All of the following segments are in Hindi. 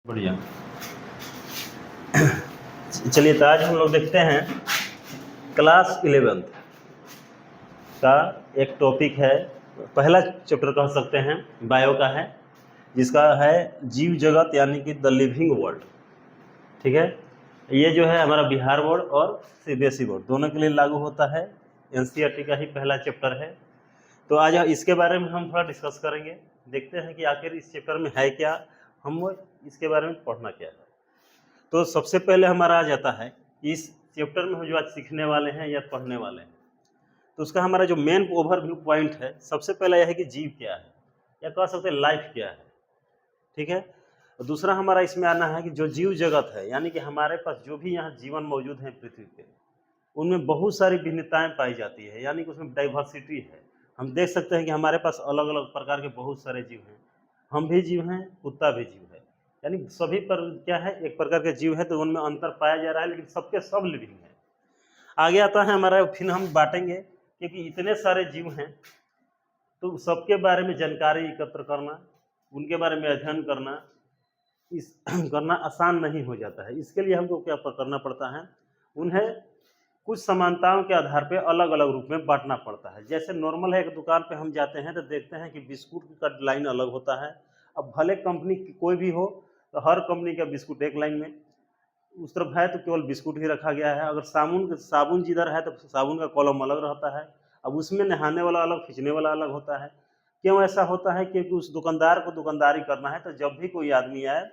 बढ़िया। चलिए, तो आज हम लोग देखते हैं क्लास 11th का एक टॉपिक है, पहला चैप्टर कह सकते हैं, बायो का है, जिसका है जीव जगत यानी कि द लिविंग वर्ल्ड। ठीक है, ये जो है हमारा बिहार बोर्ड और सीबीएसई बोर्ड दोनों के लिए लागू होता है। एनसीईआरटी का ही पहला चैप्टर है। तो आज इसके बारे में हम थोड़ा डिस्कस करेंगे, देखते हैं कि आखिर इस चैप्टर में है क्या, हम इसके बारे में पढ़ना क्या है। तो सबसे पहले हमारा आ जाता है इस चैप्टर में हम जो आज सीखने वाले हैं या पढ़ने वाले हैं, तो उसका हमारा जो मेन ओवरव्यू पॉइंट है, सबसे पहला यह है कि जीव क्या है, या कह सकते हैं लाइफ क्या है। ठीक है, और दूसरा हमारा इसमें आना है कि जो जीव जगत है, यानी कि हमारे पास जो भी यहाँ जीवन मौजूद है पृथ्वी पे, उनमें बहुत सारी भिन्नताएं पाई जाती है, यानी कि उसमें डाइवर्सिटी है। हम देख सकते हैं कि हमारे पास अलग अलग प्रकार के बहुत सारे जीव हैं, हम भी जीव हैं, कुत्ता भी जीव है, यानी सभी पर क्या है, एक प्रकार के जीव है, तो उनमें अंतर पाया जा रहा है, लेकिन सबके सब लिविंग है। आगे आता है हमारा, फिर हम बांटेंगे क्योंकि इतने सारे जीव हैं, तो सबके बारे में जानकारी एकत्र करना, उनके बारे में अध्ययन करना, इस करना आसान नहीं हो जाता है। इसके लिए हमको क्या करना पड़ता है, उन्हें कुछ समानताओं के आधार पे अलग अलग रूप में बांटना पड़ता है। जैसे नॉर्मल है, एक दुकान पे हम जाते हैं तो देखते हैं कि बिस्कुट का लाइन अलग होता है। अब भले कंपनी कोई भी हो, तो हर कंपनी का बिस्कुट एक लाइन में, उस तरफ है तो केवल बिस्कुट ही रखा गया है। अगर साबुन जिधर है तो साबुन का कॉलम अलग रहता है। अब उसमें नहाने वाला अलग, खींचने वाला अलग होता है। क्यों ऐसा होता है? क्योंकि उस दुकानदार को दुकानदारी करना है, तो जब भी कोई आदमी आए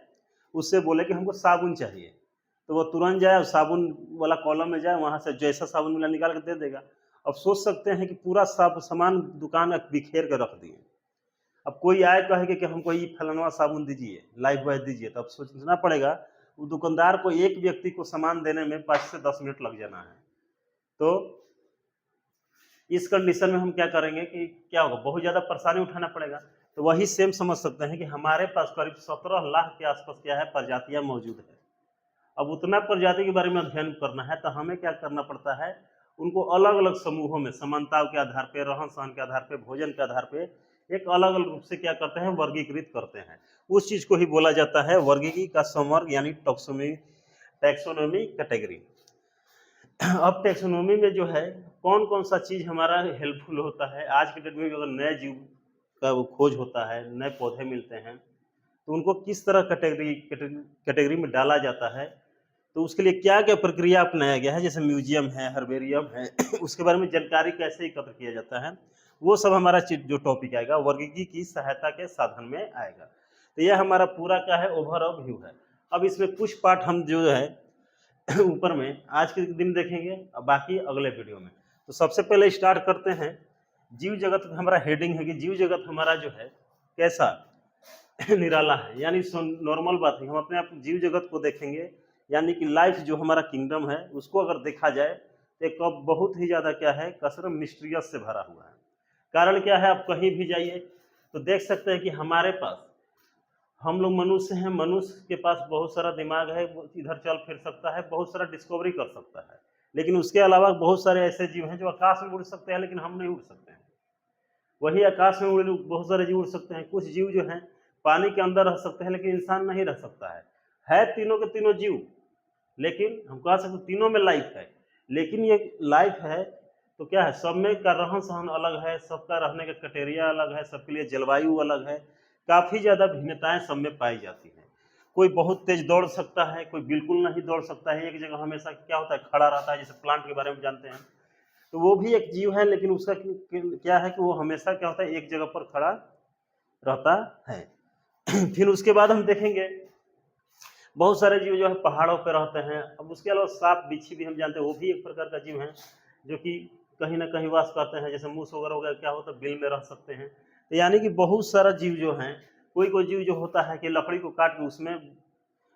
उससे बोले कि हमको साबुन चाहिए, तो वो तुरंत जाए और साबुन वाला कॉलम में जाए, वहाँ से जैसा साबुन मिला निकाल के दे देगा। अब सोच सकते हैं कि पूरा सामान दुकान बिखेर कर रख दिए। अब कोई आए कहे कि हमको ये फलाना साबुन दीजिए, लाइफ बॉय दीजिए, तो अब सोचना पड़ेगा, वो दुकानदार को एक व्यक्ति को सामान देने में 5 से 10 मिनट लग जाना है। तो इस कंडीशन में हम क्या करेंगे कि क्या होगा, बहुत ज़्यादा परेशानी उठाना पड़ेगा। तो वही सेम समझ सकते हैं कि हमारे पास करीब 17 लाख के आसपास क्या है, प्रजातियां मौजूद है। अब उतना प्रजाति के बारे में अध्ययन करना है, तो हमें क्या करना पड़ता है, उनको अलग अलग समूहों में समानताओं के आधार पे, रहन सहन के आधार पे, भोजन के आधार पे एक अलग अलग रूप से क्या करते हैं, वर्गीकृत करते हैं। उस चीज को ही बोला जाता है वर्गीकी का संवर्ग, यानी टैक्सोनॉमी कैटेगरी। अब टैक्सोनॉमी में जो है कौन कौन सा चीज हमारा हेल्पफुल होता है, आज के डेट में अगर नए जीव का खोज होता है, नए पौधे मिलते हैं, तो उनको किस तरह कैटेगरी में डाला जाता है, तो उसके लिए क्या क्या प्रक्रिया अपनाया गया है, जैसे म्यूजियम है, हर्बेरियम है, उसके बारे में जानकारी कैसे एकत्र किया जाता है, वो सब हमारा जो टॉपिक आएगा वर्गीकी की सहायता के साधन में आएगा। तो यह हमारा पूरा क्या है, ओवरऑल व्यू है। अब इसमें कुछ पार्ट हम जो है ऊपर में आज के दिन देखेंगे, और बाकी अगले वीडियो में। तो सबसे पहले स्टार्ट करते हैं, जीव जगत हमारा हेडिंग है कि जीव जगत हमारा जो है कैसा निराला है, यानी नॉर्मल बात है, हम अपने आप जीव जगत को देखेंगे, यानी कि लाइफ जो हमारा किंगडम है उसको अगर देखा जाए तो एक बहुत ही ज़्यादा क्या है, कसरत मिस्टीरियस से भरा हुआ है। कारण क्या है, आप कहीं भी जाइए तो देख सकते हैं कि हमारे पास, हम लोग मनुष्य हैं, मनुष्य के पास बहुत सारा दिमाग है, वो इधर चल फिर सकता है, बहुत सारा डिस्कवरी कर सकता है, लेकिन उसके अलावा बहुत सारे ऐसे जीव हैं जो आकाश में उड़ सकते हैं, लेकिन हम नहीं उड़ सकते हैं। वही आकाश में बहुत सारे जीव उड़ सकते हैं, कुछ जीव जो हैं पानी के अंदर रह सकते हैं, लेकिन इंसान नहीं रह सकता है तीनों के तीनों जीव, लेकिन हम कह सकते तीनों में लाइफ है, लेकिन ये लाइफ है तो क्या है, सब में का रहन सहन अलग है, सबका रहने का क्राइटेरिया अलग है, सबके लिए जलवायु अलग है, काफ़ी ज़्यादा भिन्नताएं सब में पाई जाती हैं। कोई बहुत तेज दौड़ सकता है, कोई बिल्कुल नहीं दौड़ सकता है, एक जगह हमेशा क्या होता है, खड़ा रहता है, जैसे प्लांट के बारे में जानते हैं, तो वो भी एक जीव है, लेकिन उसका क्या है कि वो हमेशा क्या होता है, एक जगह पर खड़ा रहता है। फिर उसके बाद हम देखेंगे बहुत सारे जीव जो है पहाड़ों पर रहते हैं। अब उसके अलावा सांप बिच्छी भी हम जानते हैं, वो भी एक प्रकार का जीव है जो कि कहीं ना कहीं वास करते हैं, जैसे मूस वगैरह हो गया, क्या होता है, बिल में रह सकते हैं। तो यानी कि बहुत सारा जीव जो है, कोई कोई जीव जो होता है कि लकड़ी को काट के उसमें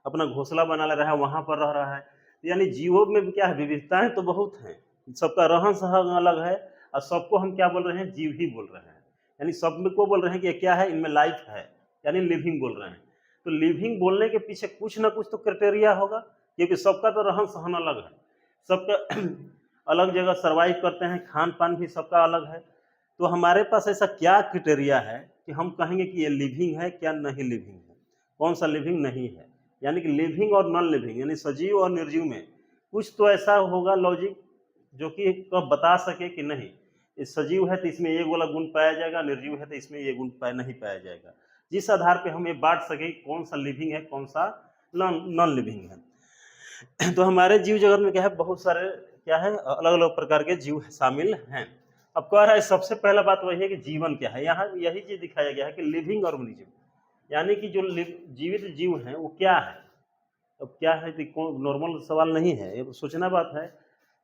अपना घोंसला बना ले रहा है, वहाँ पर रह रहा है। यानी जीवों में भी क्या है, विविधताएं तो बहुत हैं, सबका रहन सहन अलग है, और सबको हम क्या बोल रहे हैं, जीव ही बोल रहे हैं। यानी सब में को बोल रहे हैं कि क्या है, इनमें लाइफ है, यानी लिविंग बोल रहे हैं। तो लिविंग बोलने के पीछे कुछ ना कुछ तो क्राइटेरिया होगा, क्योंकि सबका तो रहन सहन अलग है, सबका अलग जगह सर्वाइव करते हैं, खान पान भी सबका अलग है। तो हमारे पास ऐसा क्या क्राइटेरिया है कि हम कहेंगे कि ये लिविंग है, क्या नहीं लिविंग है, कौन सा लिविंग नहीं है। यानी कि लिविंग और नॉन लिविंग यानी सजीव और निर्जीव में कुछ तो ऐसा होगा लॉजिक जो कि कब बता सके कि नहीं ये सजीव है तो इसमें ये वाला गुण पाया जाएगा, निर्जीव है तो इसमें ये गुण नहीं पाया जाएगा, जिस आधार पे हम ये बांट सके कौन सा लिविंग है कौन सा नॉन लिविंग है। तो हमारे जीव जगत में क्या है, बहुत सारे क्या है अलग अलग प्रकार के जीव शामिल हैं। अब कह रहा है सबसे पहला बात वही है कि जीवन क्या है, यहाँ यही चीज दिखाया गया है कि लिविंग ऑर्गेनिज्म यानी कि जो जीवित जीव हैं वो क्या है। अब क्या है कि नॉर्मल सवाल नहीं है, ये सोचना बात है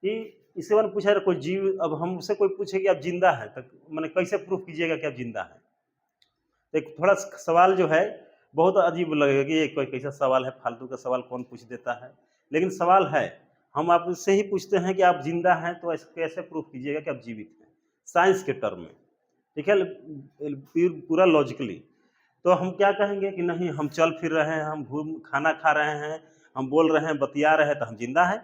कि इसके बारे में पूछा कोई जीव, अब हमसे कोई पूछे कि आप जिंदा है तो मैंने कैसे प्रूफ कीजिएगा कि आप जिंदा है। तो एक थोड़ा सवाल जो है बहुत अजीब लगेगा कि ये कोई कैसा सवाल है, फालतू का सवाल कौन पूछ देता है, लेकिन सवाल है। हम आपसे ही पूछते हैं कि आप जिंदा हैं तो ऐसे कैसे प्रूफ कीजिएगा कि आप जीवित हैं साइंस के टर्म में, ठीक है, पूरा लॉजिकली। तो हम क्या कहेंगे कि नहीं हम चल फिर रहे हैं, हम खाना खा रहे हैं, हम बोल रहे हैं, बतिया रहे हैं तो हम जिंदा हैं,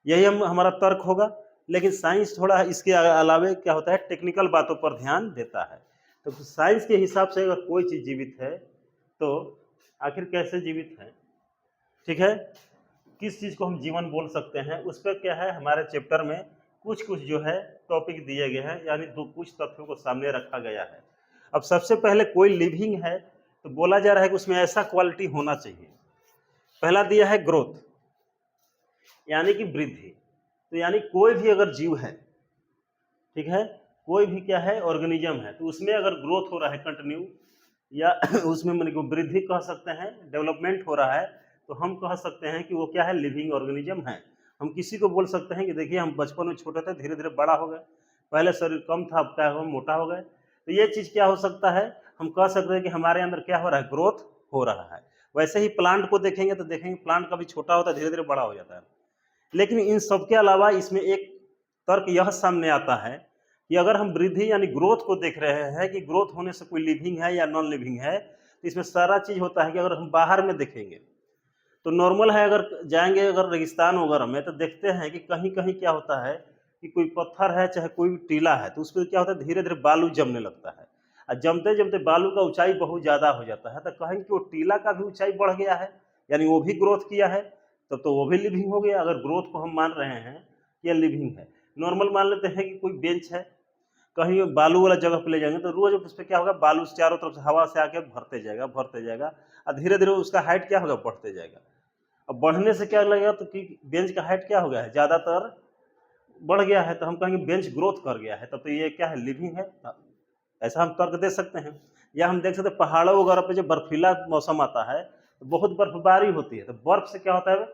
यही हमारा तर्क होगा। लेकिन साइंस थोड़ा इसके अलावे क्या होता है टेक्निकल बातों पर ध्यान देता है। तो साइंस के हिसाब से अगर कोई चीज़ जीवित है तो आखिर कैसे जीवित है, ठीक है, किस चीज़ को हम जीवन बोल सकते हैं, उस पर क्या है हमारे चैप्टर में कुछ कुछ जो है टॉपिक दिए गए हैं, यानी कुछ तथ्यों को सामने रखा गया है। अब सबसे पहले कोई लिविंग है तो बोला जा रहा है कि उसमें ऐसा क्वालिटी होना चाहिए। पहला दिया है ग्रोथ यानी कि वृद्धि, तो यानी कोई भी अगर जीव है, ठीक है, कोई भी क्या है ऑर्गेनिज्म है तो उसमें अगर ग्रोथ हो रहा है कंटिन्यू या उसमें मतलब कि वृद्धि कह सकते हैं, डेवलपमेंट हो रहा है, तो हम कह सकते हैं कि वो क्या है लिविंग ऑर्गेनिज्म है। हम किसी को बोल सकते हैं कि देखिए हम बचपन में छोटे थे धीरे धीरे बड़ा हो गए, पहले शरीर कम था अब क्या हो मोटा हो गए, तो ये चीज़ क्या हो सकता है, हम कह सकते हैं कि हमारे अंदर क्या हो रहा है ग्रोथ हो रहा है। वैसे ही प्लांट को देखेंगे तो देखेंगे प्लांट कभी छोटा होता है धीरे धीरे बड़ा हो जाता है। लेकिन इन सब के अलावा इसमें एक तर्क यह सामने आता है कि अगर हम वृद्धि यानी ग्रोथ को देख रहे हैं कि ग्रोथ होने से कोई लिविंग है या नॉन लिविंग है, तो इसमें सारा चीज़ होता है कि अगर हम बाहर में देखेंगे तो नॉर्मल है, अगर जाएंगे अगर रेगिस्तान वगैरह में तो देखते हैं कि कहीं कहीं क्या होता है कि कोई पत्थर है चाहे कोई भी टीला है तो उस पर क्या होता है धीरे धीरे बालू जमने लगता है, और जमते जमते बालू का ऊंचाई बहुत ज़्यादा हो जाता है, तो कहेंगे कि वो टीला का भी ऊंचाई बढ़ गया है यानी वो भी ग्रोथ किया है, तब तो वो भी लिविंग हो गया। अगर ग्रोथ को हम मान रहे हैं कि यह लिविंग है। नॉर्मल मान लेते हैं कि कोई बेंच है, कहीं बालू वाला जगह पे ले जाएंगे तो रोज उस पर क्या होगा बालू चारों तरफ से हवा से आके भरते जाएगा और धीरे धीरे उसका हाइट क्या होगा बढ़ते जाएगा। अब बढ़ने से क्या लगेगा तो कि बेंच का हाइट क्या हो गया है ज़्यादातर बढ़ गया है, तो हम कहेंगे बेंच ग्रोथ कर गया है, तब तो ये क्या है लिविंग है, ऐसा हम तर्क दे सकते हैं। या हम देख सकते हैं पहाड़ों वगैरह पे जब बर्फीला मौसम आता है तो बहुत बर्फबारी होती है, तो बर्फ से क्या होता है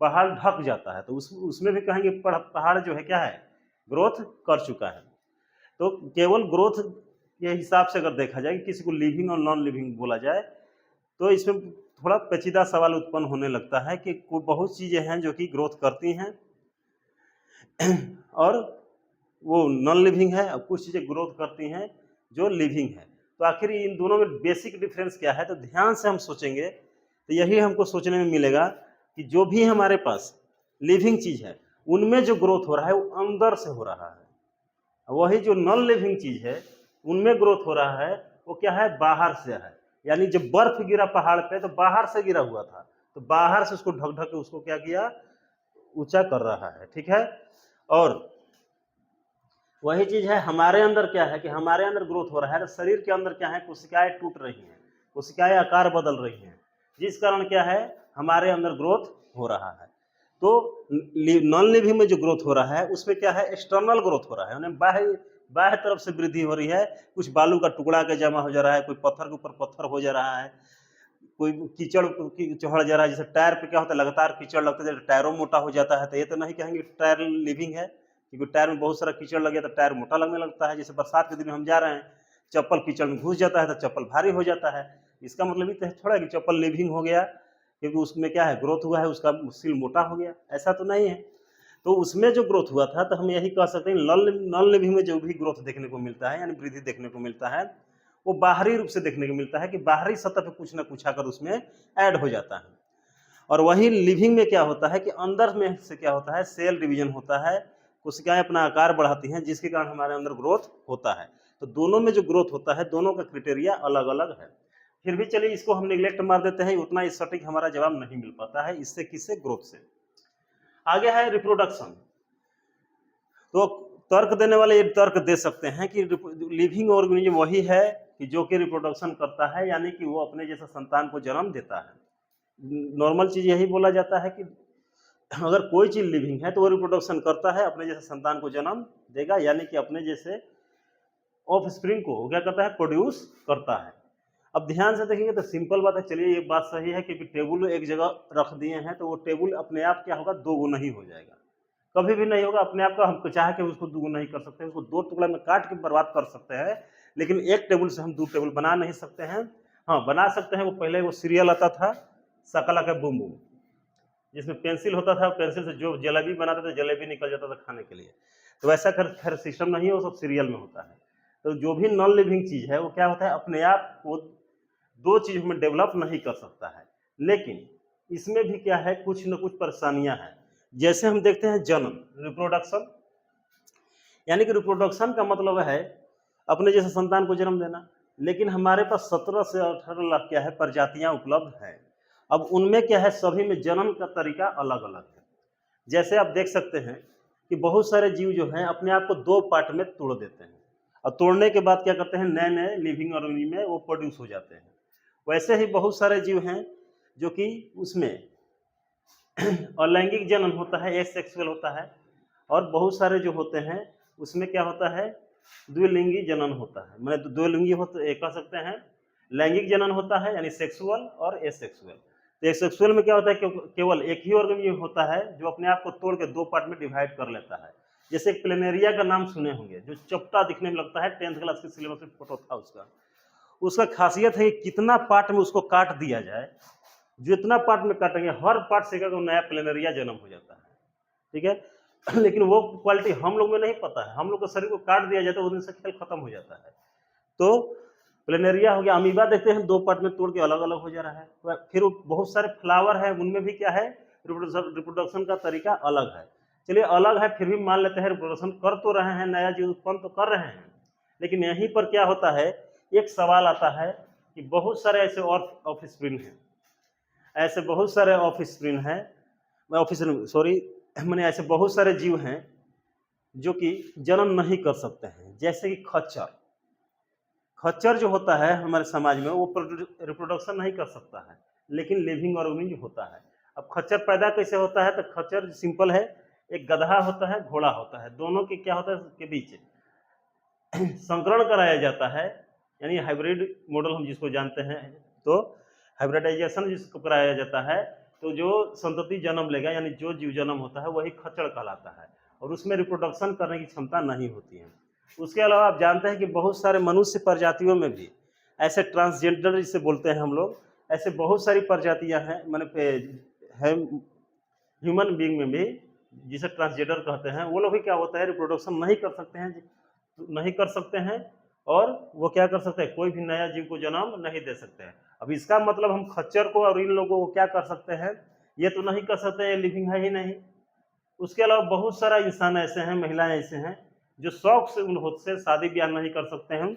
पहाड़ ढक जाता है, तो उसमें भी कहेंगे पहाड़ जो है क्या है ग्रोथ कर चुका है। तो केवल ग्रोथ के हिसाब से अगर देखा जाए कि किसी को लिविंग और नॉन लिविंग बोला जाए तो इसमें थोड़ा पेचीदा सवाल उत्पन्न होने लगता है कि बहुत चीज़ें हैं जो कि ग्रोथ करती हैं और वो नॉन लिविंग है, और कुछ चीज़ें ग्रोथ करती हैं जो लिविंग है। तो आखिर इन दोनों में बेसिक डिफरेंस क्या है, तो ध्यान से हम सोचेंगे तो यही हमको सोचने में मिलेगा कि जो भी हमारे पास लिविंग चीज़ है उनमें जो ग्रोथ हो रहा है वो अंदर से हो रहा है, वही जो नॉन लिविंग चीज़ है उनमें ग्रोथ हो रहा है वो क्या है बाहर से है। यानी जब बर्फ गिरा पहाड़ पे तो बाहर से गिरा हुआ था, तो बाहर से उसको ढक ढक के उसको क्या किया ऊंचा कर रहा है, ठीक है। और वही चीज़ है हमारे अंदर क्या है कि हमारे अंदर ग्रोथ हो रहा है, तो शरीर के अंदर क्या है कोशिकाएं टूट रही हैं, कोशिकाएं आकार बदल रही हैं, जिस कारण क्या है हमारे अंदर ग्रोथ हो रहा है। तो नॉन लिविंग में जो ग्रोथ हो रहा है उसमें क्या है एक्सटर्नल ग्रोथ हो रहा है, उन्हें बाह्य तरफ से वृद्धि हो रही है, कुछ बालू का टुकड़ा के जमा हो जा रहा है, कोई पत्थर के ऊपर पत्थर हो जा रहा है, कोई कीचड़ चढ़ जा रहा है, जैसे टायर पे क्या होता है लगातार कीचड़ लगता है, जैसे टायरों मोटा हो जाता है, तो ये तो नहीं कहेंगे टायर लिविंग है, क्योंकि टायर में बहुत सारा कीचड़ लग गया तो टायर मोटा लगने लगता है। जैसे बरसात के दिन में हम जा रहे हैं चप्पल कीचड़ में घुस जाता है तो चप्पल भारी हो जाता है, इसका मतलब ये थोड़ा कि चप्पल लिविंग हो गया क्योंकि उसमें क्या है ग्रोथ हुआ है, उसका सील मोटा हो गया, ऐसा तो नहीं है। तो उसमें जो ग्रोथ हुआ था तो हम यही कह सकते हैं नॉन लिविंग में जो भी ग्रोथ देखने को मिलता है यानी वृद्धि देखने को मिलता है वो बाहरी रूप से देखने को मिलता है कि बाहरी सतह पे कुछ ना कुछ आकर उसमें ऐड हो जाता है। और वही लिविंग में क्या होता है कि अंदर में से क्या होता है सेल डिवीजन होता है, कोशिकाएं अपना आकार बढ़ाती हैं जिसके कारण हमारे अंदर ग्रोथ होता है। तो दोनों में जो ग्रोथ होता है दोनों का क्राइटेरिया अलग अलग है, फिर भी चलिए इसको हम निगलेक्ट मार देते हैं, उतना सटीक हमारा जवाब नहीं मिल पाता है। इससे किससे? ग्रोथ से। आगे है रिप्रोडक्शन। तो तर्क देने वाले ये तर्क दे सकते हैं कि लिविंग ऑर्गेनिज्म वही है कि जो कि रिप्रोडक्शन करता है, यानी कि वो अपने जैसा संतान को जन्म देता है। नॉर्मल चीज यही बोला जाता है कि अगर कोई चीज लिविंग है तो वो रिप्रोडक्शन करता है, अपने जैसे संतान को जन्म देगा, यानी कि अपने जैसे ऑफ स्प्रिंग को क्या करता है? प्रोड्यूस करता है। अब ध्यान से देखेंगे तो सिंपल बात है। चलिए ये बात सही है कि टेबल एक जगह रख दिए हैं तो वो टेबल अपने आप क्या होगा? दो गुना ही हो जाएगा, कभी भी नहीं होगा अपने आप का। हम चाह के उसको दुगुना नहीं कर सकते, उसको दो टुकड़ा में काट के बर्बाद कर सकते हैं, लेकिन एक टेबल से हम दो टेबल बना नहीं सकते हैं। हाँ बना सकते हैं। वो पहले वो सीरियल आता था शकला का बूम बूम, जिसमें पेंसिल होता था, पेंसिल से जो जलेबी बनाते थे जलेबी निकल जाता था खाने के लिए। तो वैसा खैर सिस्टम नहीं है, वो सब सीरियल में होता है। तो जो भी नॉन लिविंग चीज है वो क्या होता है? अपने आप वो दो चीज में डेवलप नहीं कर सकता है। लेकिन इसमें भी क्या है? कुछ न कुछ परेशानियां हैं। जैसे हम देखते हैं जन्म, रिप्रोडक्शन, यानी कि रिप्रोडक्शन का मतलब है अपने जैसे संतान को जन्म देना। लेकिन हमारे पास 17 से 18 लाख क्या है? प्रजातियां उपलब्ध हैं। अब उनमें क्या है? सभी में जन्म का तरीका अलग अलग है। जैसे आप देख सकते हैं कि बहुत सारे जीव जो हैं अपने आप को दो पार्ट में तोड़ देते हैं, और तोड़ने के बाद क्या करते हैं? नए नए लिविंग ऑर्गेनिज्म में वो प्रोड्यूस हो जाते हैं। वैसे ही बहुत सारे जीव हैं जो कि उसमें अलैंगिक जन्म होता है, एसेक्सुअल होता है, और बहुत सारे जो होते हैं उसमें क्या होता है? द्विलिंगी जनन होता है। मैंने तो द्विलिंगी होते कह सकते हैं। लैंगिक जनन होता है यानी सेक्सुअल और एसेक्सुअल। तो एसेक्सुअल में क्या होता है? केवल एक ही ऑर्गेनिज्म होता है जो अपने आप को तोड़ के दो पार्ट में डिवाइड कर लेता है। जैसे प्लेनेरिया का नाम सुने होंगे, जो चपटा दिखने में लगता है, 10th क्लास के सिलेबस में फोटो था उसका। उसका खासियत है कि कितना पार्ट में उसको काट दिया जाए, जितना पार्ट में काटेंगे हर पार्ट से क्या नया प्लेनेरिया जन्म हो जाता है। ठीक है लेकिन वो क्वालिटी हम लोग में नहीं पता है। हम लोग के शरीर को काट दिया जाता है, उस दिन से खेल खत्म हो जाता है। तो प्लेनेरिया हो गया। अमीबा देखते हैं दो पार्ट में तोड़ के अलग अलग हो जा रहा है। फिर बहुत सारे फ्लावर है, उनमें भी क्या है? रिप्रोडक्शन का तरीका अलग है। चलिए अलग है, फिर भी मान लेते हैं रिप्रोडक्शन कर तो रहे हैं, नया जीव उत्पन्न तो कर रहे हैं। लेकिन यहीं पर क्या होता है? एक सवाल आता है कि बहुत सारे ऐसे ऑफ स्प्रिंग हैं, ऐसे बहुत सारे ऑफ स्प्रिंग हैं, मैंने ऐसे बहुत सारे जीव हैं जो कि जन्म नहीं कर सकते हैं। जैसे कि खच्चर। खच्चर जो होता है हमारे समाज में, वो रिप्रोडक्शन नहीं कर सकता है, लेकिन लिविंग ऑर्गेनिज्म होता है। अब खच्चर पैदा कैसे होता है? तो खच्चर सिंपल है, एक गधा होता है, घोड़ा होता है, दोनों के क्या होता है? के बीच संकरण कराया जाता है, यानी हाइब्रिड मॉडल हम जिसको जानते हैं। तो हाइब्रिडाइजेशन जिसको कराया जाता है, तो जो संतति जन्म लेगा, यानी जो जीव जन्म होता है वही खच्चर कहलाता है, और उसमें रिप्रोडक्शन करने की क्षमता नहीं होती है। उसके अलावा आप जानते हैं कि बहुत सारे मनुष्य प्रजातियों में भी ऐसे ट्रांसजेंडर जिसे बोलते हैं हम लोग, ऐसे बहुत सारी प्रजातियां हैं, मैंने है ह्यूमन बीइंग में भी, जिसे ट्रांसजेंडर कहते हैं। वो लोग भी क्या होता है? रिप्रोडक्शन नहीं कर सकते हैं, नहीं कर सकते हैं, और वो क्या कर सकते हैं? कोई भी नया जीव को जन्म नहीं दे सकते हैं। अब इसका मतलब हम खच्चर को और इन लोगों को क्या कर सकते हैं? ये तो नहीं कर सकते, ये लिविंग है ही नहीं। उसके अलावा बहुत सारा इंसान ऐसे हैं, महिलाएं ऐसे हैं जो शौक से उनसे शादी ब्याह नहीं कर सकते हैं,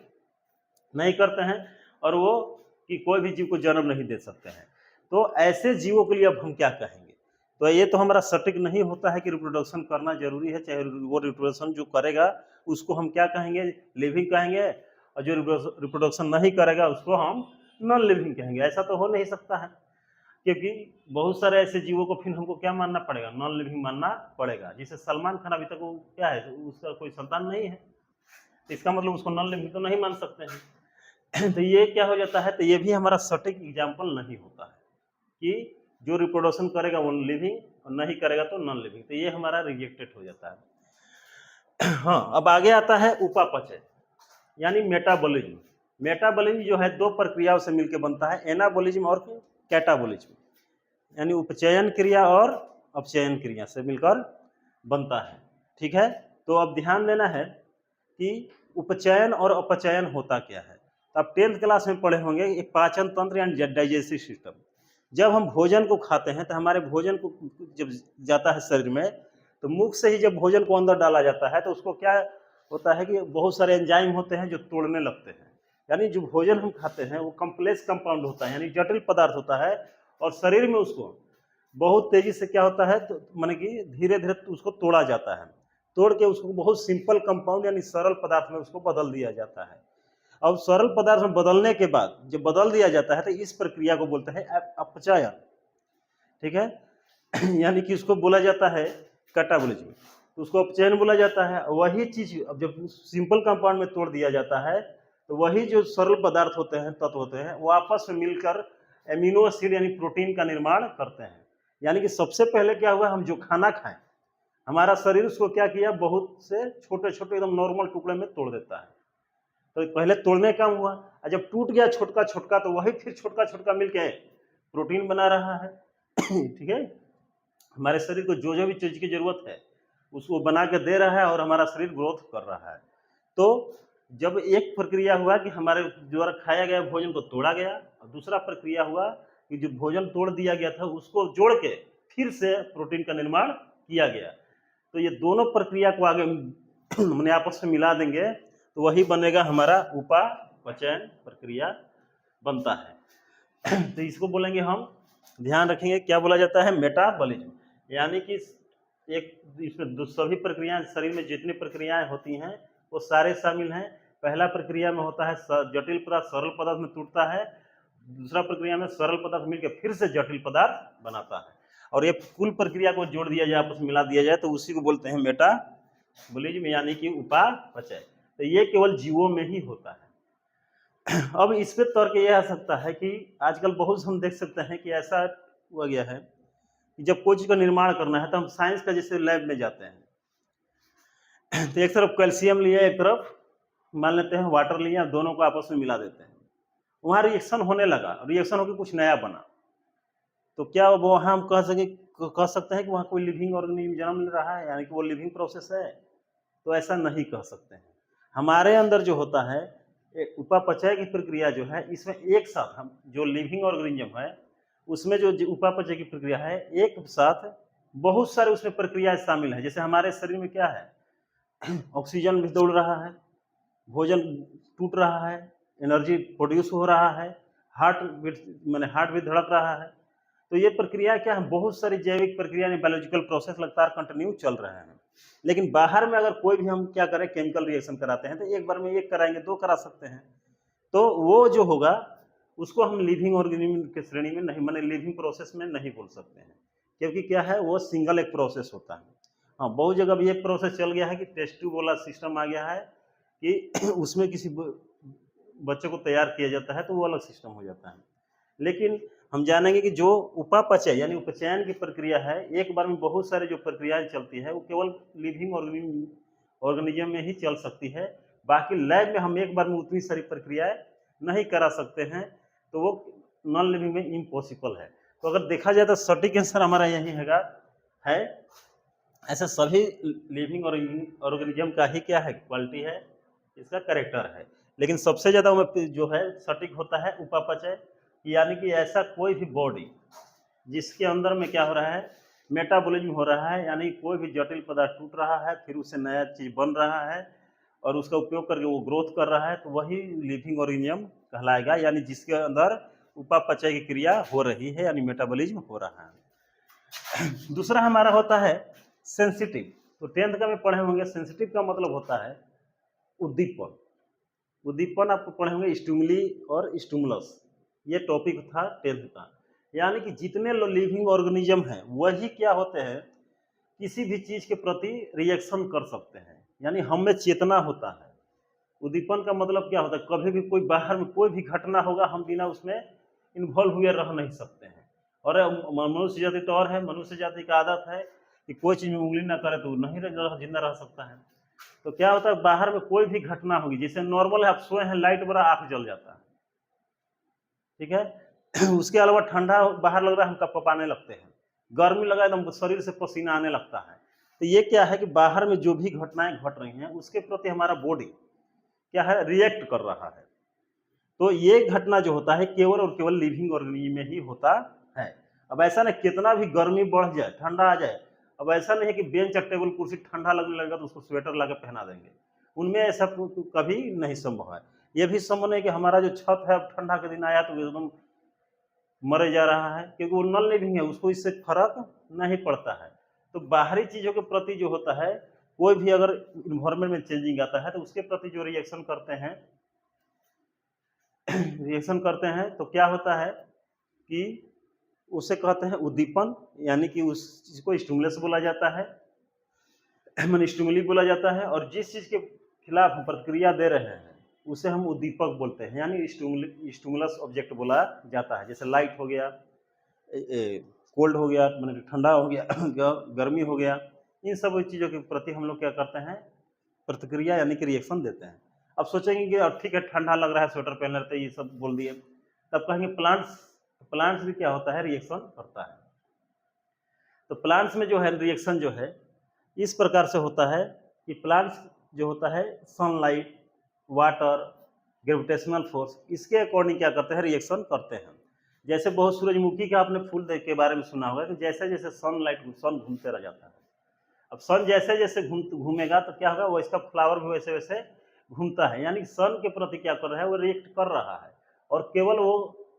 नहीं करते हैं, और वो कि कोई भी जीव को जन्म नहीं दे सकते हैं। तो ऐसे जीवों के लिए अब हम क्या कहेंगे? तो ये तो हमारा सटीक नहीं होता है कि रिप्रोडक्शन करना जरूरी है, चाहे वो रिप्रोडक्शन जो करेगा उसको हम क्या कहेंगे? लिविंग कहेंगे, और जो रिप्रोडक्शन नहीं करेगा उसको हम नॉन लिविंग कहेंगे। ऐसा तो हो नहीं सकता है, क्योंकि बहुत सारे ऐसे जीवों को फिर हमको क्या मानना पड़ेगा? नॉन लिविंग मानना पड़ेगा। जैसे सलमान खान अभी तक वो क्या है? उसका कोई संतान नहीं है, इसका मतलब उसको नॉन लिविंग तो नहीं मान सकते हैं। तो ये क्या हो जाता है? तो ये भी हमारा सटीक एग्जाम्पल नहीं होता है कि जो रिप्रोडक्शन करेगा वो लिविंग, और नहीं करेगा तो नॉन लिविंग। तो ये हमारा रिजेक्टेड हो जाता है। हाँ, अब आगे आता है उपापचय, यानी मेटाबॉलिज्म। मेटाबॉलिज्म जो है दो प्रक्रियाओं से मिलकर बनता है, एनाबॉलिज्म और कैटाबॉलिज्म, यानी उपचयन क्रिया और अपचयन क्रिया से मिलकर बनता है। ठीक है, तो अब ध्यान देना है कि उपचयन और अपचयन होता क्या है। अब 10th क्लास में पढ़े होंगे एक पाचन तंत्र यानी डाइजेस्टिव सिस्टम। जब हम भोजन को खाते हैं तो हमारे भोजन को जब जाता है शरीर में, तो मुख से ही जब भोजन को अंदर डाला जाता है तो उसको क्या होता है कि बहुत सारे एंजाइम होते हैं जो तोड़ने लगते हैं, यानी जो भोजन हम खाते हैं वो कॉम्प्लेक्स कंपाउंड होता है, यानी जटिल पदार्थ होता है, और शरीर में उसको बहुत तेजी से क्या होता है, तो माने कि धीरे धीरे उसको तोड़ा जाता है, तोड़ के उसको बहुत सिंपल कंपाउंड यानी सरल पदार्थ में उसको बदल दिया जाता है। अब सरल पदार्थ में बदलने के बाद जब बदल दिया जाता है तो इस प्रक्रिया को बोलते हैं अपचयन, ठीक है। यानी कि उसको बोला जाता है कैटाबोलिज्म, तो उसको अपचयन बोला जाता है। वही चीज अब जब सिंपल कंपाउंड में तोड़ दिया जाता है तो वही जो सरल पदार्थ होते हैं, तत्व होते हैं, वो आपस में मिलकर एमिनो एसिड यानी प्रोटीन का निर्माण करते हैं। यानी कि सबसे पहले क्या हुआ, हम जो खाना खाएं हमारा शरीर उसको क्या किया, बहुत से छोटे छोटे एकदम नॉर्मल टुकड़े में तोड़ देता है। तो पहले तोड़ने का हुआ, और जब टूट गया छोटका छोटका तो वही फिर छोटका छोटका मिलके प्रोटीन बना रहा है। ठीक है, हमारे शरीर को जो जो भी चीज की जरूरत है उसको बना के दे रहा है और हमारा शरीर ग्रोथ कर रहा है। तो जब एक प्रक्रिया हुआ कि हमारे द्वारा खाया गया भोजन को तोड़ा गया, और दूसरा प्रक्रिया हुआ कि जो भोजन तोड़ दिया गया था उसको जोड़ के फिर से प्रोटीन का निर्माण किया गया। तो ये दोनों प्रक्रिया को आगे हमने आपस में मिला देंगे तो वही बनेगा हमारा उपापचयन प्रक्रिया बनता है। तो इसको बोलेंगे हम, ध्यान रखेंगे क्या बोला जाता है, मेटाबॉलिज्म। यानी कि एक इसमें सभी प्रक्रियाएं, शरीर में जितनी प्रक्रियाएं होती हैं वो सारे शामिल हैं। पहला प्रक्रिया में होता है जटिल पदार्थ सरल पदार्थ में टूटता है, दूसरा प्रक्रिया में सरल पदार्थ मिलकर फिर से जटिल पदार्थ बनाता है, और ये कुल प्रक्रिया को जोड़ दिया जाए, आपस में मिला दिया जाए तो उसी को बोलते हैं मेटाबॉलिज्म यानी कि उपापचय। तो ये केवल जीवों में ही होता है। अब इस पे तर्क यह आ सकता है कि आजकल बहुत हम देख सकते हैं कि ऐसा हुआ गया है कि जब कोई चीज का निर्माण करना है तो हम साइंस का जैसे लैब में जाते हैं, तो एक तरफ कैल्शियम लिया, एक तरफ मान लेते हैं वाटर लिया, दोनों को आपस में मिला देते हैं, वहां रिएक्शन होने लगा, रिएक्शन होकर कुछ नया बना, तो क्या वो वहां हम कह सकते हैं कि वहां कोई लिविंग ऑर्गेनिज्म जन्म ले रहा है, यानी कि वो लिविंग प्रोसेस है? तो ऐसा नहीं कह सकते हैं। हमारे अंदर जो होता है उपापचय की प्रक्रिया जो है, इसमें एक साथ हम जो लिविंग ऑर्गेनिज्म है उसमें जो उपापचय की प्रक्रिया है, एक साथ बहुत सारे उसमें प्रक्रियाएं शामिल है। जैसे हमारे शरीर में क्या है, ऑक्सीजन भी दौड़ रहा है, भोजन टूट रहा है, एनर्जी प्रोड्यूस हो रहा है, हार्ट भी धड़क रहा है। तो ये प्रक्रिया क्या है, बहुत सारी जैविक प्रक्रिया बायोलॉजिकल प्रोसेस लगातार कंटिन्यू चल रहे हैं। लेकिन बाहर में अगर कोई भी हम क्या करें, केमिकल रिएक्शन कराते हैं तो एक बार में एक कराएंगे, दो करा सकते हैं, तो वो जो होगा उसको हम लिविंग ऑर्गेनिज्म के श्रेणी में नहीं, माने लिविंग प्रोसेस में नहीं बोल सकते हैं, क्योंकि क्या है वो सिंगल एक प्रोसेस होता है। हाँ, बहुत जगह भी एक प्रोसेस चल गया है कि टेस्ट ट्यूब वाला सिस्टम आ गया है कि उसमें किसी बच्चे को तैयार किया जाता है तो वो अलग सिस्टम हो जाता है। लेकिन हम जानेंगे कि जो उपापचय यानी उपचयन की प्रक्रिया है, एक बार में बहुत सारे जो प्रक्रियाएं चलती है वो केवल लिविंग ऑर्गेनिज्म में ही चल सकती है। बाकी लैब में हम एक बार में उतनी सारी प्रक्रियाएं नहीं करा सकते हैं, तो वो नॉन लिविंग में इम्पॉसिबल है। तो अगर देखा जाए तो सटीक आंसर हमारा यही है। ऐसे सभी लिविंग ऑर्गेनिज्म का ही क्या है, क्वालिटी है, इसका कैरेक्टर है। लेकिन सबसे ज़्यादा जो है सटीक होता है उपापचय, यानी कि ऐसा कोई भी बॉडी जिसके अंदर में क्या हो रहा है, मेटाबॉलिज्म हो रहा है, यानी कोई भी जटिल पदार्थ टूट रहा है फिर उससे नया चीज बन रहा है और उसका उपयोग करके वो ग्रोथ कर रहा है, तो वही लिविंग ऑर्गेनिज्म कहलाएगा, यानी जिसके अंदर उपापचय की क्रिया हो रही है, यानी मेटाबॉलिज्म हो रहा है। दूसरा हमारा होता है सेंसिटिव। तो 10th का में पढ़े होंगे, सेंसिटिव का मतलब होता है उद्दीपन। उद्दीपन आपको पढ़े होंगे, स्टिमुली और स्टिमुलस, ये टॉपिक था 10th का। यानी कि जितने लिविंग ऑर्गेनिज्म हैं वही क्या होते हैं, किसी भी चीज के प्रति रिएक्शन कर सकते हैं, यानी हम में चेतना होता है। उद्दीपन का मतलब क्या होता है, कभी भी कोई बाहर में कोई भी घटना होगा, हम बिना उसमें इन्वॉल्व हुए रह नहीं सकते हैं। और मनुष्य जाति तो और है, मनुष्य जाति का आदत है कि कोई चीज में उंगली ना करे तो नहीं जिंदा रह सकता है। तो क्या होता है, बाहर में कोई भी घटना होगी, जैसे नॉर्मल है आप सोए हैं, लाइट बड़ा आंख जल जाता है, ठीक है। उसके अलावा ठंडा बाहर लग रहा है, हम कपकपाने लगते हैं, गर्मी लगा एकदम शरीर से पसीना आने लगता है। तो ये क्या है कि बाहर में जो भी घटनाएं घट रही हैं उसके प्रति हमारा बॉडी क्या है, रिएक्ट कर रहा है। तो ये घटना जो होता है केवल और केवल लिविंग ऑर्गेनिज्म में ही होता है। अब ऐसा नहीं कितना भी गर्मी बढ़ जाए, ठंडा आ जाए, अब ऐसा नहीं है कि बेंच और टेबल कुर्सी ठंडा लगने लगेगा तो उसको स्वेटर ला के पहना देंगे, उनमें ऐसा कभी नहीं संभव है। ये भी संभव नहीं कि हमारा जो छत है अब ठंडा के दिन आया तो एकदम मरे जा रहा है, क्योंकि वो नॉन लिविंग है, उसको इससे फर्क नहीं पड़ता है। तो बाहरी चीज़ों के प्रति जो होता है, कोई भी अगर इन्वायरमेंट में चेंजिंग आता है तो उसके प्रति जो रिएक्शन करते हैं तो क्या होता है कि उसे कहते हैं उद्दीपन, यानी कि उस चीज़ को स्टिमुलस बोला जाता है, माने स्टिमुली बोला जाता है। और जिस चीज़ के खिलाफ हम प्रतिक्रिया दे रहे हैं उसे हम उद्दीपक बोलते हैं, यानी स्टिमुलस ऑब्जेक्ट बोला जाता है। जैसे लाइट हो गया, कोल्ड हो गया, माने ठंडा हो गया, गर्मी हो गया, इन सब चीज़ों के प्रति हम लोग क्या करते हैं, प्रतिक्रिया यानी कि रिएक्शन देते हैं। अब सोचेंगे कि अब ठीक है ठंडा लग रहा है, स्वेटर पहन लेते हैं, ये सब बोल दिए, तब कहेंगे प्लांट्स भी क्या होता है, रिएक्शन करता है। तो प्लांट्स में जो है रिएक्शन जो है इस प्रकार से होता है कि प्लांट्स जो होता है सनलाइट, वाटर, ग्रेविटेशनल फोर्स, इसके अकॉर्डिंग क्या करते हैं, रिएक्शन करते हैं। जैसे बहुत सूरजमुखी का आपने फूल के बारे में सुना होगा कि जैसे जैसे सन घूमते रह जाता है। अब सन जैसे जैसे घूमेगा तो क्या होगा, वो इसका फ्लावर भी वैसे वैसे घूमता है, यानी सन के प्रति क्या कर रहा है, वो रिएक्ट कर रहा है, और केवल वो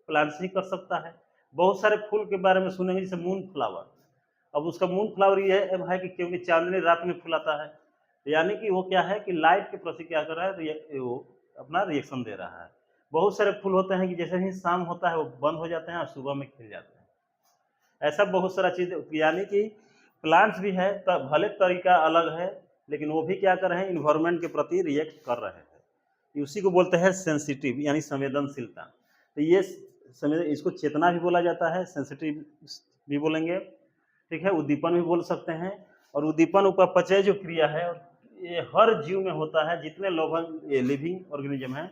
प्लांट्स ही कर सकता है। बहुत सारे फूल के बारे में सुनेंगे, जैसे मून फ्लावर। अब उसका मून फ्लावर ये है कि क्योंकि चांदनी रात में फुलाता है, यानी कि वो क्या है कि लाइट के प्रति क्या कर रहा है, वो अपना रिएक्शन दे रहा है। बहुत सारे फूल होते हैं कि जैसे ही शाम होता है वो बंद हो जाते हैं और सुबह में खिल जाते हैं। ऐसा बहुत सारा चीज़, यानी कि प्लांट्स भी है तो भले तरीका अलग है, लेकिन वो भी क्या कर रहे हैं, इन्वायरमेंट के प्रति रिएक्ट कर रहे हैं। उसी को बोलते हैं सेंसिटिव, यानी संवेदनशीलता। तो ये इसको चेतना भी बोला जाता है, सेंसिटिव भी बोलेंगे, ठीक है, उद्दीपन भी बोल सकते हैं। और उद्दीपन उपापचय जो क्रिया है ये हर जीव में होता है, जितने लिविंग ऑर्गेनिज्म है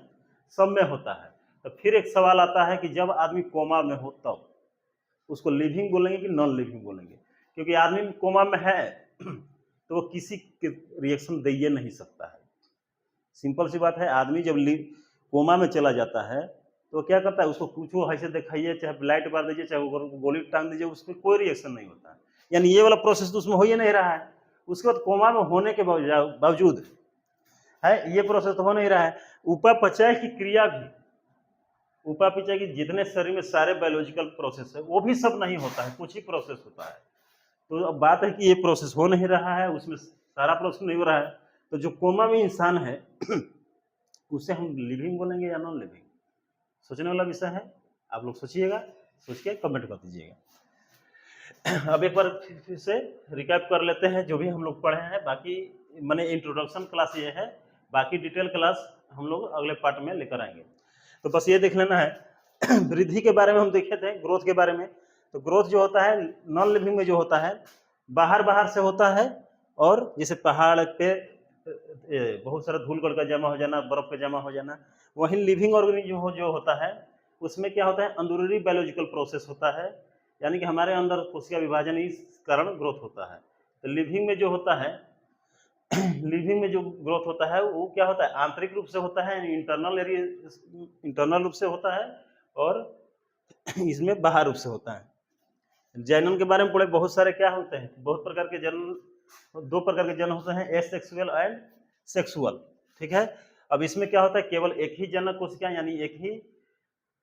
सब में होता है। तो फिर एक सवाल आता है कि जब आदमी कोमा में हो तब उसको लिविंग बोलेंगे कि नॉन लिविंग बोलेंगे, क्योंकि आदमी कोमा में है तो वो किसी के रिएक्शन दे ही नहीं सकता है। सिंपल सी बात है, आदमी जब कोमा में चला जाता है तो क्या करता है, उसको कुछ ऐसे दिखाइए, चाहे लाइट मार दीजिए, चाहे गोली टांग दीजिए, उसमें कोई रिएक्शन नहीं होता है। यानी ये वाला प्रोसेस तो उसमें हो ही नहीं रहा है। उसके बाद कोमा में होने के बावजूद है ये प्रोसेस तो हो नहीं रहा है। उपापचय की क्रिया भी, उपापचय की जितने शरीर में सारे बायोलॉजिकल प्रोसेस है वो भी सब नहीं होता है, कुछ ही प्रोसेस होता है। तो अब बात है कि ये प्रोसेस हो नहीं रहा है, उसमें सारा प्रोसेस नहीं हो रहा है, तो जो कोमा में इंसान है उसे हम लिविंग बोलेंगे या नॉन लिविंग, सोचने वाला विषय है। आप लोग सोचिएगा, सोच के कमेंट कर दीजिएगा। अब एक बार फिर से रिकैप कर लेते हैं जो भी हम लोग पढ़े हैं। बाकी मैंने इंट्रोडक्शन क्लास ये है, बाकी डिटेल क्लास हम लोग अगले पार्ट में लेकर आएंगे। तो बस ये देख लेना है। वृद्धि के बारे में हम देखे थे, ग्रोथ के बारे में। तो ग्रोथ जो होता है नॉन लिविंग में जो होता है बाहर से होता है, और जैसे पहाड़ पे बहुत सारा धूल कण का जमा हो जाना, बर्फ का जमा हो जाना। वहीं लिविंग ऑर्गेनिज्म जो होता है उसमें क्या होता है, अंदरूनी बायोलॉजिकल प्रोसेस होता है, यानी कि हमारे अंदर कोशिका विभाजन इस कारण ग्रोथ होता है। तो लिविंग में जो होता है लिविंग में जो ग्रोथ होता है वो क्या होता है, आंतरिक रूप से होता है, इंटरनल रूप से होता है, और इसमें बाहर रूप से होता है। जनन के बारे में पढ़े, बहुत सारे क्या होते हैं, बहुत प्रकार के जनन, दो प्रकार के जनन होते हैं, एसेक्सुअल एंड सेक्सुअल, ठीक है। अब इसमें क्या होता है, केवल एक ही जनक कोशिका, यानी एक ही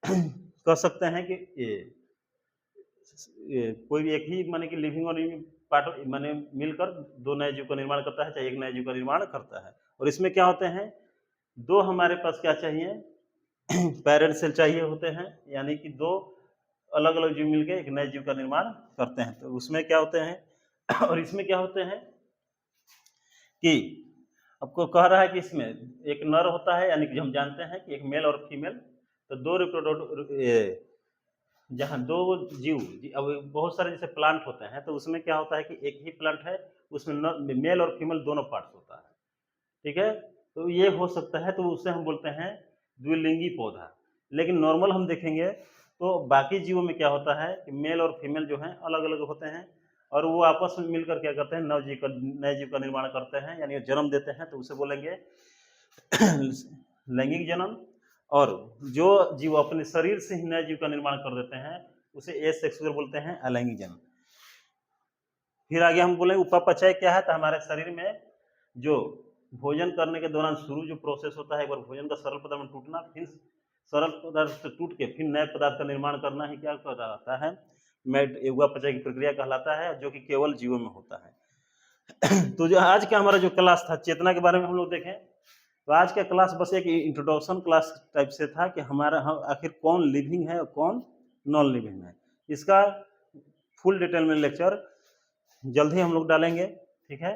कह सकते हैं कि कोई भी एक ही माने कि लिविंग और पार्ट माने मिलकर दो नए जीव का निर्माण करता है, चाहे एक नए जीव का निर्माण करता है। और इसमें क्या होते हैं, दो हमारे पास क्या चाहिए, पेरेंट सेल चाहिए होते हैं, यानी कि दो अलग अलग जीव मिलकर एक नए जीव का निर्माण करते हैं। तो उसमें क्या होते हैं और इसमें क्या होते हैं कि आपको कह रहा है कि इसमें एक नर होता है, यानी कि हम जानते हैं कि एक मेल और फीमेल, तो दो रिप्रोडक्ट जहाँ दो जीव, अब बहुत सारे जैसे प्लांट होते हैं तो उसमें क्या होता है कि एक ही प्लांट है, उसमें मेल और फीमेल दोनों पार्ट्स होता है, ठीक है। तो ये हो सकता है, तो उसे हम बोलते हैं द्विलिंगी पौधा। लेकिन नॉर्मल हम देखेंगे तो बाकी जीवों में क्या होता है कि मेल और फीमेल जो हैं अलग अलग होते हैं, और वो आपस में मिलकर क्या करते हैं, नए जीव का निर्माण करते हैं, यानी जन्म देते हैं, तो उसे बोलेंगे लैंगिक जन्म। और जो जीव अपने शरीर से ही नए जीव का निर्माण कर देते हैं उसे एसेक्सुअल बोलते हैं, अलैंगिक जन्म। फिर आगे हम बोलेंगे उपापचय क्या है, तो हमारे शरीर में जो भोजन करने के दौरान शुरू जो प्रोसेस होता है, एक बार भोजन का सरल पदार्थ में टूटना, फिर सरल पदार्थ से टूट के फिर नए पदार्थ का निर्माण करना ही क्या कहलाता है, उपापचय की प्रक्रिया कहलाता है, जो कि केवल जीवों में होता है। तो जो आज का हमारा जो क्लास था चेतना के बारे में हम लोग देखें, तो आज का क्लास बस एक इंट्रोडक्शन क्लास टाइप से था कि हमारा आखिर कौन लिविंग है और कौन नॉन लिविंग है। इसका फुल डिटेल में लेक्चर जल्द ही हम लोग डालेंगे, ठीक है।